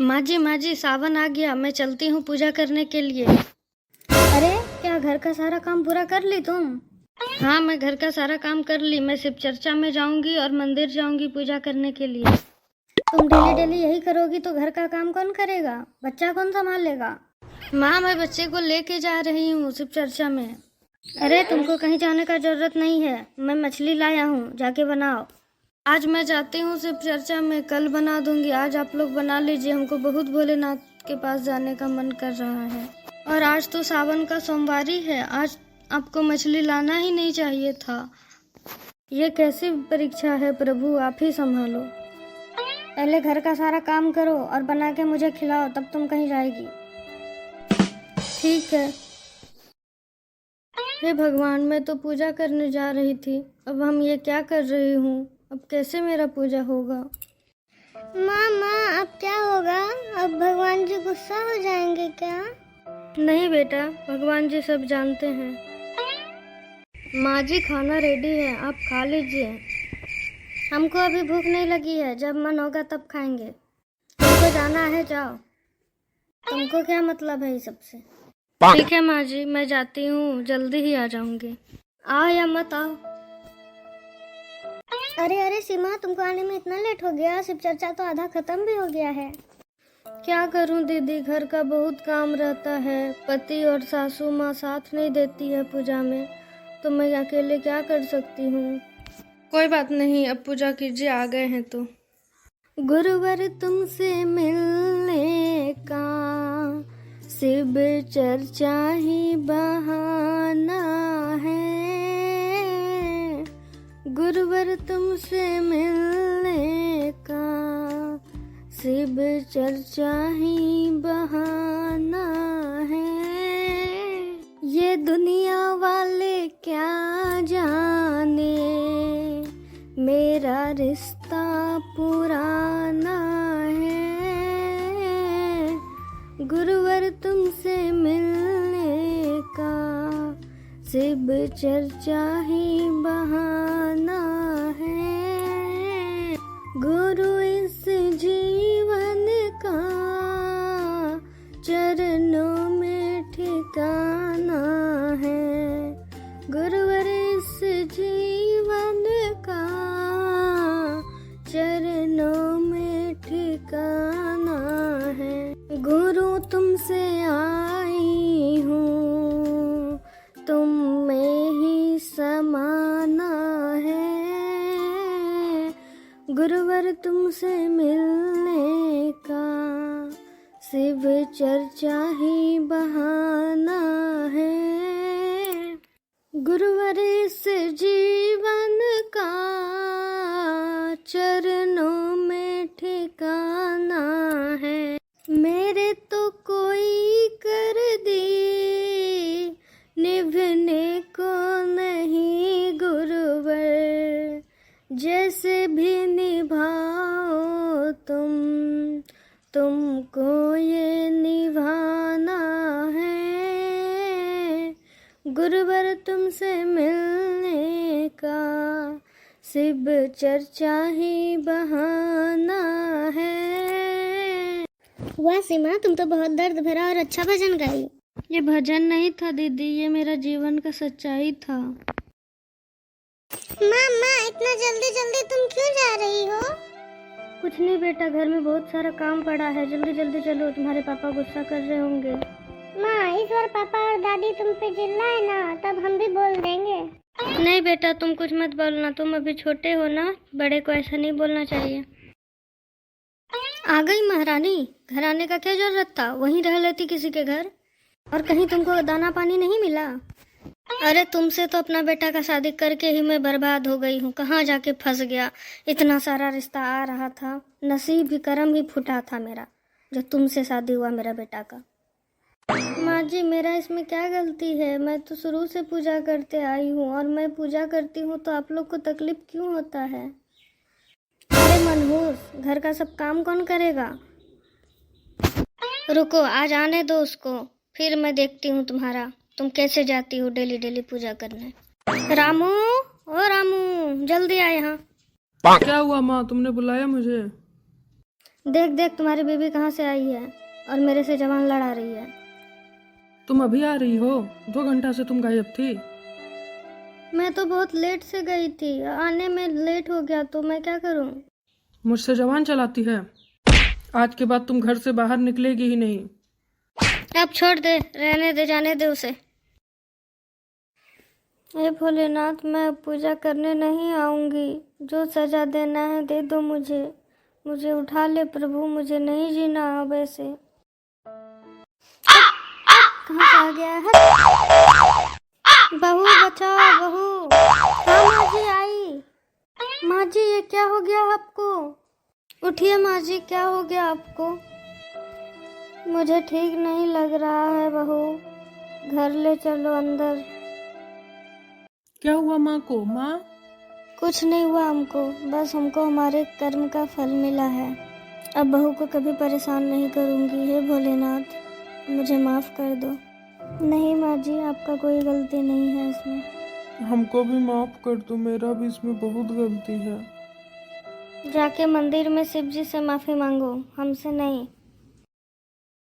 माँ जी सावन आ गया, मैं चलती हूँ पूजा करने के लिए। अरे क्या घर का सारा काम पूरा कर ली तुम? हाँ, मैं घर का सारा काम कर ली। मैं शिव चर्चा में जाऊंगी और मंदिर जाऊंगी पूजा करने के लिए। तुम डेली डेली यही करोगी तो घर का काम कौन करेगा? बच्चा कौन संभालेगा? माँ, मैं बच्चे को लेके जा रही हूँ शिव चर्चा में। अरे तुमको कहीं जाने का जरूरत नहीं है, मैं मछली लाया हूँ, जाके बनाओ। आज मैं जाती हूँ शिव चर्चा में, कल बना दूंगी। आज आप लोग बना लीजिए, हमको बहुत भोलेनाथ के पास जाने का मन कर रहा है। और आज तो सावन का सोमवारी है, आज आपको मछली लाना ही नहीं चाहिए था। ये कैसी परीक्षा है प्रभु, आप ही संभालो। पहले घर का सारा काम करो और बना के मुझे खिलाओ, तब तुम कहीं जाएगी। ठीक है। हे भगवान, मैं तो पूजा करने जा रही थी, अब हम ये क्या कर रही हूँ? अब कैसे मेरा पूजा होगा? माँ अब क्या होगा? अब भगवान जी गुस्सा हो जाएंगे क्या? नहीं बेटा, भगवान जी सब जानते हैं। माँ जी खाना रेडी है, आप खा लीजिए। हमको अभी भूख नहीं लगी है, जब मन होगा तब खाएंगे। तुमको जाना है, जाओ। तुमको क्या मतलब है इस सबसे? ठीक है माँ जी, मैं जाती हूँ, जल्दी ही आ जाऊंगी। आओ या मत आओ। अरे सीमा, तुमको आने में इतना लेट हो गया? शिव चर्चा तो आधा खत्म भी हो गया है। क्या करूं दीदी, घर का बहुत काम रहता है। पति और सासू माँ साथ नहीं देती है पूजा में, तो मैं अकेले क्या कर सकती हूँ। कोई बात नहीं, अब पूजा कीजिए, आ गए हैं तो। गुरुवर तुमसे मिलने का शिव चर्चा ही बहाना है। गुरुवर तुमसे मिलने का शिव चर्चा ही बहाना है। ये दुनिया वाले क्या जाने, मेरा रिश्ता पुराना है। गुरुवर तुमसे मिलने का शिव चर्चा ही बहाना है। गुरु इस जीवन का चरणों में ठिकाना है। गुरुवर इस जीवन का चरणों में ठिकाना है। गुरु तुमसे आई हूँ, तुम में ही समाना है। गुरुवर तुमसे मिलने का शिव चर्चा ही बहाना है। गुरुवर इस जीवन का चरणों में ठिकाना है। मेरे तो कोई कर दी निभने को नहीं गुरुवर, जैसे भी निभाओ तुमको ये निभाना है। गुरुवर तुमसे मिलने का शिव चर्चा ही बहाना है। वाह सीमा, तुम तो बहुत दर्द भरा और अच्छा भजन गाई। ये भजन नहीं था दीदी, ये मेरा जीवन का सच्चाई था। माँ इतना जल्दी जल्दी तुम क्यों जा रही हो? कुछ नहीं बेटा, घर में बहुत सारा काम पड़ा है, जल्दी जल्दी चलो, तुम्हारे पापा गुस्सा कर रहे होंगे। माँ, इस बार पापा और दादी तुम पे चिल्लाए ना, तब हम भी बोल देंगे। नहीं बेटा, तुम कुछ मत बोलना, तुम अभी छोटे हो ना, बड़े को ऐसा नहीं बोलना चाहिए। आ गई महारानी, घर आने का क्या जरूरत था, वहीं रह लेती किसी के घर। और कहीं तुमको दाना पानी नहीं मिला? अरे तुमसे तो अपना बेटा का शादी करके ही मैं बर्बाद हो गई हूँ, कहाँ जाके फंस गया। इतना सारा रिश्ता आ रहा था, नसीब भी कर्म ही फूटा था मेरा, जो तुमसे शादी हुआ मेरा बेटा का। माँ जी, मेरा इसमें क्या गलती है? मैं तो शुरू से पूजा करते आई हूँ, और मैं पूजा करती हूँ तो आप लोग को तकलीफ क्यों होता है? अरे मनहूस, घर का सब काम कौन करेगा? रुको, आज आने दो उसको, फिर मैं देखती हूँ तुम्हारा, तुम कैसे जाती हो डेली डेली पूजा करने। रामू, ओ रामू, जल्दी आ यहाँ। क्या हुआ माँ, तुमने बुलाया मुझे? देख देख तुम्हारी बीवी कहाँ से आई है और मेरे से जवान लड़ा रही है। तुम अभी आ रही हो? 2 घंटा से तुम गायब थी। मैं तो बहुत लेट से गई थी, आने में लेट हो गया तो मैं क्या करूं? मुझसे जवान चलाती है। आज के बाद तुम घर से बाहर निकलेगी ही नहीं। अब छोड़ दे, रहने दे, जाने दे उसे। हे भोलेनाथ, मैं पूजा करने नहीं आऊंगी। जो सजा देना है दे दो मुझे। मुझे उठा ले प्रभु, मुझे नहीं जीना अब ऐसे। कहाँ से आ गया है? बहू बचाओ बहू। हाँ माँ जी आई। माँ जी ये क्या हो गया आपको? उठिए माँ जी, क्या हो गया आपको? मुझे ठीक नहीं लग रहा है बहू, घर ले चलो अंदर। क्या हुआ माँ को? माँ कुछ नहीं हुआ हमको, बस हमको हमारे कर्म का फल मिला है। अब बहू को कभी परेशान नहीं करूँगी। हे भोलेनाथ, मुझे माफ़ कर दो। नहीं माँ जी, आपका कोई गलती नहीं है इसमें। हमको भी माफ कर दो, मेरा भी इसमें बहुत गलती है। जाके मंदिर में शिव जी से माफ़ी मांगो, हमसे नहीं।